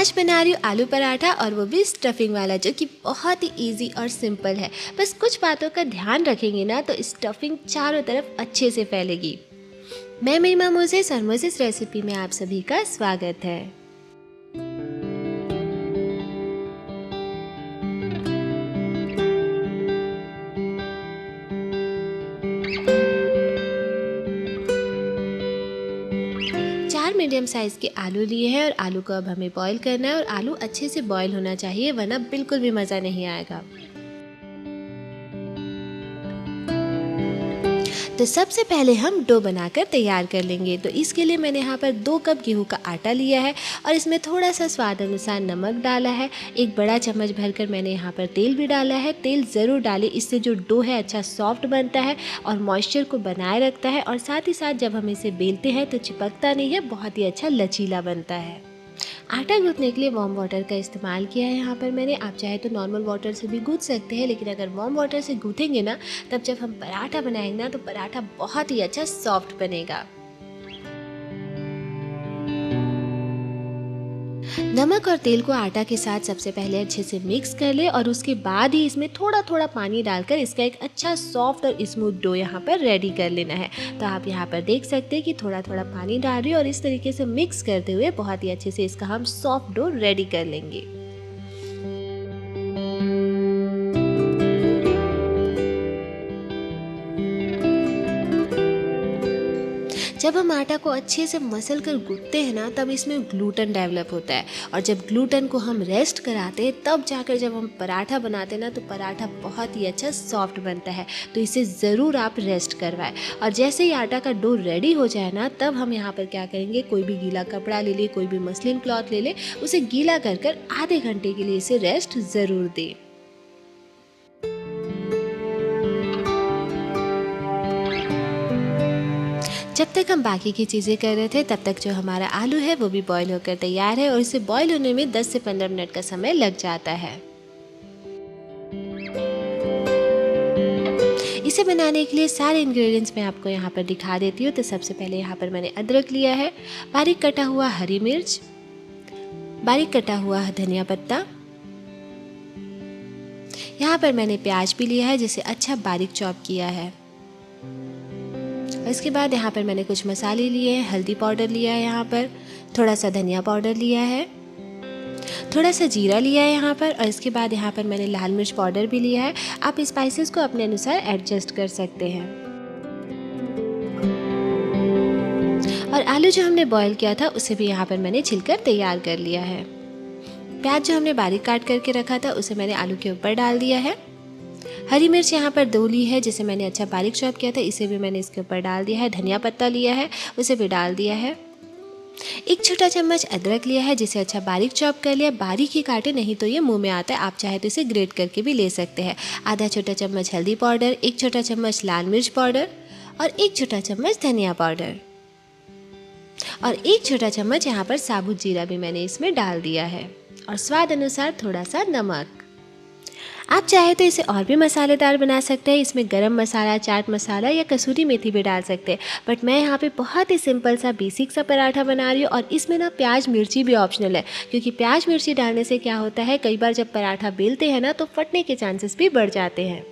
आज बना रही हूँ आलू पराठा और वो भी स्टफिंग वाला, जो कि बहुत ही इजी और सिंपल है। बस कुछ बातों का ध्यान रखेंगे ना तो स्टफिंग चारों तरफ अच्छे से फैलेगी। मैं महिमा मोसेस और मोसेस रेसिपी में आप सभी का स्वागत है। चार मीडियम साइज़ के आलू लिए हैं और आलू को अब हमें बॉईल करना है और आलू अच्छे से बॉईल होना चाहिए, वरना बिल्कुल भी मज़ा नहीं आएगा। तो सबसे पहले हम डो बनाकर तैयार कर लेंगे। तो इसके लिए मैंने यहाँ पर 2 कप गेहूं का आटा लिया है और इसमें थोड़ा सा स्वाद अनुसार नमक डाला है। एक बड़ा चम्मच भरकर मैंने यहाँ पर तेल भी डाला है। तेल ज़रूर डालें, इससे जो डो है अच्छा सॉफ्ट बनता है और मॉइस्चर को बनाए रखता है, और साथ ही साथ जब हम इसे बेलते हैं तो चिपकता नहीं है, बहुत ही अच्छा लचीला बनता है। आटा गूंथने के लिए वार्म वाटर का इस्तेमाल किया है यहाँ पर मैंने। आप चाहे तो नॉर्मल वाटर से भी गूंथ सकते हैं, लेकिन अगर वार्म वाटर से गूंथेंगे ना तब जब हम पराठा बनाएंगे ना तो पराठा बहुत ही अच्छा सॉफ्ट बनेगा। नमक और तेल को आटा के साथ सबसे पहले अच्छे से मिक्स कर ले और उसके बाद ही इसमें थोड़ा थोड़ा पानी डालकर इसका एक अच्छा सॉफ्ट और स्मूथ डो यहाँ पर रेडी कर लेना है। तो आप यहाँ पर देख सकते हैं कि थोड़ा थोड़ा पानी डाल रही है और इस तरीके से मिक्स करते हुए बहुत ही अच्छे से इसका हम सॉफ्ट डो रेडी कर लेंगे। जब हम आटा को अच्छे से मसल कर गूंथते हैं ना तब इसमें ग्लूटन डेवलप होता है, और जब ग्लूटन को हम रेस्ट कराते हैं तब जाकर जब हम पराठा बनाते हैं ना तो पराठा बहुत ही अच्छा सॉफ्ट बनता है। तो इसे ज़रूर आप रेस्ट करवाएं। और जैसे ही आटा का डो रेडी हो जाए ना तब हम यहाँ पर क्या करेंगे, कोई भी गीला कपड़ा ले ले, कोई भी मसलिन क्लॉथ ले ले, उसे गीला कर आधे घंटे के लिए इसे रेस्ट ज़रूर दें। जब तक हम बाकी की चीज़ें कर रहे थे तब तक जो हमारा आलू है वो भी बॉईल होकर तैयार है, और इसे बॉईल होने में 10 से 15 मिनट का समय लग जाता है। इसे बनाने के लिए सारे इंग्रेडिएंट्स मैं आपको यहाँ पर दिखा देती हूँ। तो सबसे पहले यहाँ पर मैंने अदरक लिया है, बारीक कटा हुआ हरी मिर्च, बारीक कटा हुआ धनिया पत्ता, यहाँ पर मैंने प्याज भी लिया है जिसे अच्छा बारीक चॉप किया है। इसके बाद यहाँ पर मैंने कुछ मसाले लिए हैं। हल्दी पाउडर लिया है, यहाँ पर थोड़ा सा धनिया पाउडर लिया है, थोड़ा सा जीरा लिया है यहाँ पर, और इसके बाद यहाँ पर मैंने लाल मिर्च पाउडर भी लिया है। आप स्पाइसेस को अपने अनुसार एडजस्ट कर सकते हैं। और आलू जो हमने बॉईल किया था उसे भी यहाँ पर मैंने छिलकर तैयार कर लिया है। प्याज जो हमने बारीक काट करके रखा था उसे मैंने आलू के ऊपर डाल दिया है। हरी मिर्च यहाँ पर 2 ली है जिसे मैंने अच्छा बारीक चॉप किया था, इसे भी मैंने इसके ऊपर डाल दिया है। धनिया पत्ता लिया है, उसे भी डाल दिया है। एक छोटा चम्मच अदरक लिया है जिसे अच्छा बारीक चॉप कर लिया। बारीक ही काटे, नहीं तो ये मुंह में आता है, आप चाहे तो इसे ग्रेट करके भी ले सकते हैं। आधा छोटा चम्मच हल्दी पाउडर, 1 छोटा चम्मच लाल मिर्च पाउडर और 1 छोटा चम्मच धनिया पाउडर, और 1 छोटा चम्मच यहाँ पर साबुत जीरा भी मैंने इसमें डाल दिया है, और स्वाद अनुसार थोड़ा सा नमक। आप चाहे तो इसे और भी मसालेदार बना सकते हैं। इसमें गरम मसाला, चाट मसाला या कसूरी मेथी भी डाल सकते हैं, बट मैं यहाँ पे बहुत ही सिंपल सा बेसिक सा पराठा बना रही हूँ। और इसमें ना प्याज मिर्ची भी ऑप्शनल है, क्योंकि प्याज मिर्ची डालने से क्या होता है, कई बार जब पराठा बेलते हैं ना तो फटने के चांसेस भी बढ़ जाते हैं।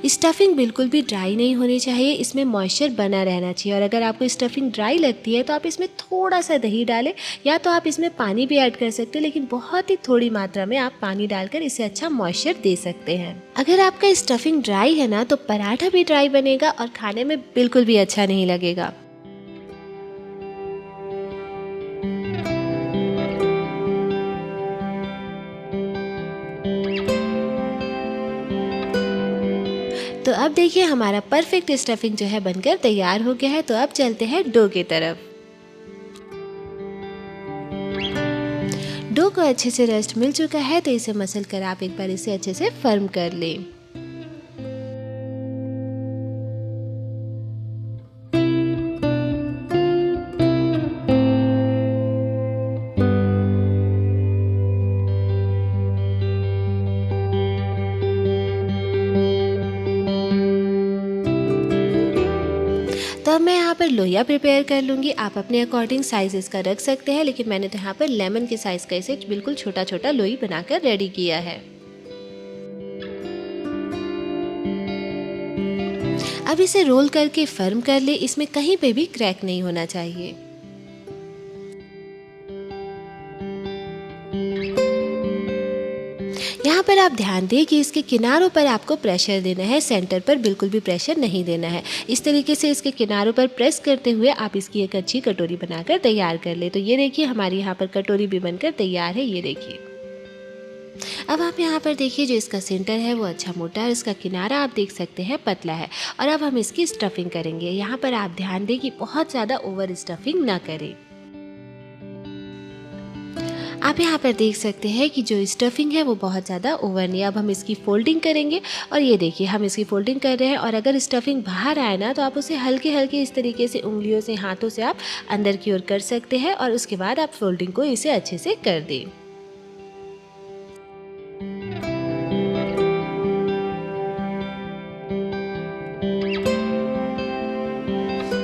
स्टफिंग बिल्कुल भी ड्राई नहीं होनी चाहिए, इसमें मॉइस्चर बना रहना चाहिए। और अगर आपको स्टफिंग ड्राई लगती है तो आप इसमें थोड़ा सा दही डालें, या तो आप इसमें पानी भी ऐड कर सकते हैं, लेकिन बहुत ही थोड़ी मात्रा में आप पानी डालकर इसे अच्छा मॉइस्चर दे सकते हैं। अगर आपका स्टफिंग ड्राई है ना तो पराठा भी ड्राई बनेगा और खाने में बिल्कुल भी अच्छा नहीं लगेगा। तो अब देखिए हमारा परफेक्ट स्टफिंग जो है बनकर तैयार हो गया है। तो अब चलते हैं डो की तरफ। डो को अच्छे से रेस्ट मिल चुका है, तो इसे मसल कर आप एक बार इसे अच्छे से फर्म कर लें। तो अब मैं यहाँ पर लोइया प्रिपेयर कर लूँगी। आप अपने अकॉर्डिंग साइज़ इसका रख सकते हैं, लेकिन मैंने तो यहाँ पर लेमन के साइज़ का इसे बिल्कुल छोटा छोटा लोई बनाकर रेडी किया है। अब इसे रोल करके फर्म कर ले, इसमें कहीं पे भी क्रैक नहीं होना चाहिए। यहाँ पर आप ध्यान दें कि इसके किनारों पर आपको प्रेशर देना है, सेंटर पर बिल्कुल भी प्रेशर नहीं देना है। इस तरीके से इसके किनारों पर प्रेस करते हुए आप इसकी एक अच्छी कटोरी बनाकर तैयार कर ले। तो ये देखिए हमारी यहाँ पर कटोरी भी बनकर तैयार है, ये देखिए। अब आप यहाँ पर देखिए जो इसका सेंटर है वो अच्छा मोटा है, इसका किनारा आप देख सकते हैं पतला है। और अब हम इसकी स्टफिंग करेंगे। यहाँ पर आप ध्यान दें कि बहुत ज़्यादा ओवर स्टफिंग ना करें। आप यहाँ पर देख सकते हैं कि जो स्टफिंग है वो बहुत ज़्यादा ओवर नहीं है। अब हम इसकी फोल्डिंग करेंगे और ये देखिए हम इसकी फोल्डिंग कर रहे हैं। और अगर स्टफिंग बाहर आए ना तो आप उसे हल्के हल्के इस तरीके से उंगलियों से, हाथों से आप अंदर की ओर कर सकते हैं और उसके बाद आप फोल्डिंग को इसे अच्छे से कर दें।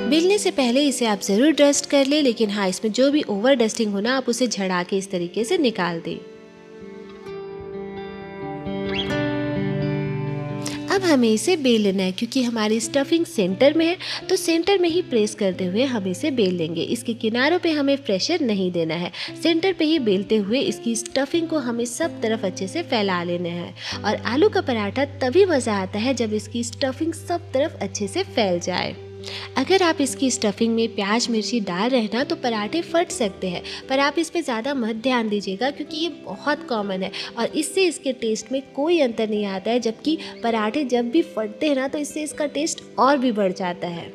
बेलने से पहले इसे आप ज़रूर डस्ट कर लें, लेकिन हाँ इसमें जो भी ओवर डस्टिंग हो ना आप उसे झड़ा के इस तरीके से निकाल दें। अब हमें इसे बेल लेना है। क्योंकि हमारी स्टफिंग सेंटर में है तो सेंटर में ही प्रेस करते हुए हम इसे बेल लेंगे। इसके किनारों पे हमें प्रेशर नहीं देना है, सेंटर पे ही बेलते हुए इसकी स्टफिंग को हमें सब तरफ अच्छे से फैला लेना है। और आलू का पराठा तभी मज़ा आता है जब इसकी स्टफिंग सब तरफ अच्छे से फैल जाए। अगर आप इसकी स्टफिंग में प्याज मिर्ची डाल रहे हैं ना तो पराठे फट सकते हैं, पर आप इस पे ज़्यादा मत ध्यान दीजिएगा क्योंकि ये बहुत कॉमन है और इससे इसके टेस्ट में कोई अंतर नहीं आता है। जबकि पराठे जब भी फटते हैं ना तो इससे इसका टेस्ट और भी बढ़ जाता है।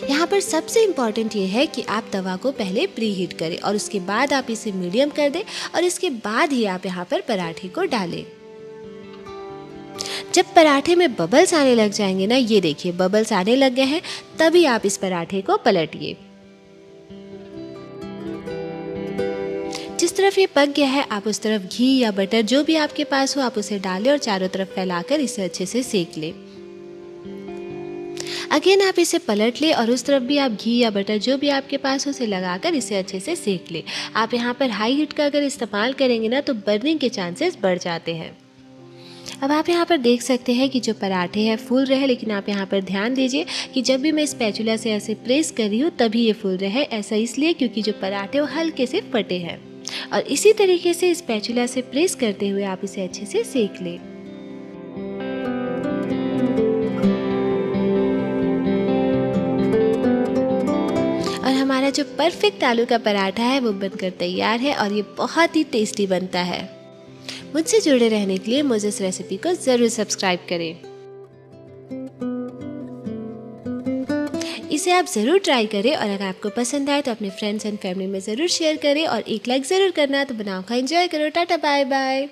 यहाँ पर सबसे इम्पॉर्टेंट ये है कि आप तवा को पहले प्री हीट करें और उसके बाद आप इसे मीडियम कर दें और इसके बाद ही आप यहाँ पर पराठे को डालें। जब पराठे में बबल्स आने लग जाएंगे ना, ये देखिए बबल्स आने लग गए हैं, तभी आप इस पराठे को पलटिए। जिस तरफ ये पक गया है आप उस तरफ घी या बटर जो भी आपके पास हो आप उसे डालें और चारों तरफ फैलाकर इसे अच्छे से सेक लें। अगेन आप इसे पलट लें और उस तरफ भी आप घी या बटर जो भी आपके पास हो उसे लगाकर इसे अच्छे से सेक लें। आप यहाँ पर हाई हीट का अगर इस्तेमाल करेंगे ना तो बर्निंग के चांसेस बढ़ जाते हैं। अब आप यहाँ पर देख सकते हैं कि जो पराठे हैं फूल रहे, लेकिन आप यहाँ पर ध्यान दीजिए कि जब भी मैं स्पैचुला से ऐसे प्रेस कर रही हूँ तभी ये फूल रहे। ऐसा इसलिए क्योंकि जो पराठे वो हल्के से फटे हैं। और इसी तरीके से स्पैचुला से प्रेस करते हुए आप इसे अच्छे से सेक लें। और हमारा जो परफेक्ट आलू का पराठा है वो बनकर तैयार है और ये बहुत ही टेस्टी बनता है। मुझसे जुड़े रहने के लिए मोजेस रेसिपी को ज़रूर सब्सक्राइब करें। इसे आप ज़रूर ट्राई करें और अगर आपको पसंद आए तो अपने फ्रेंड्स एंड फैमिली में ज़रूर शेयर करें और एक लाइक ज़रूर करना। तो बनाओ खा एंजॉय करो। Tata bye bye.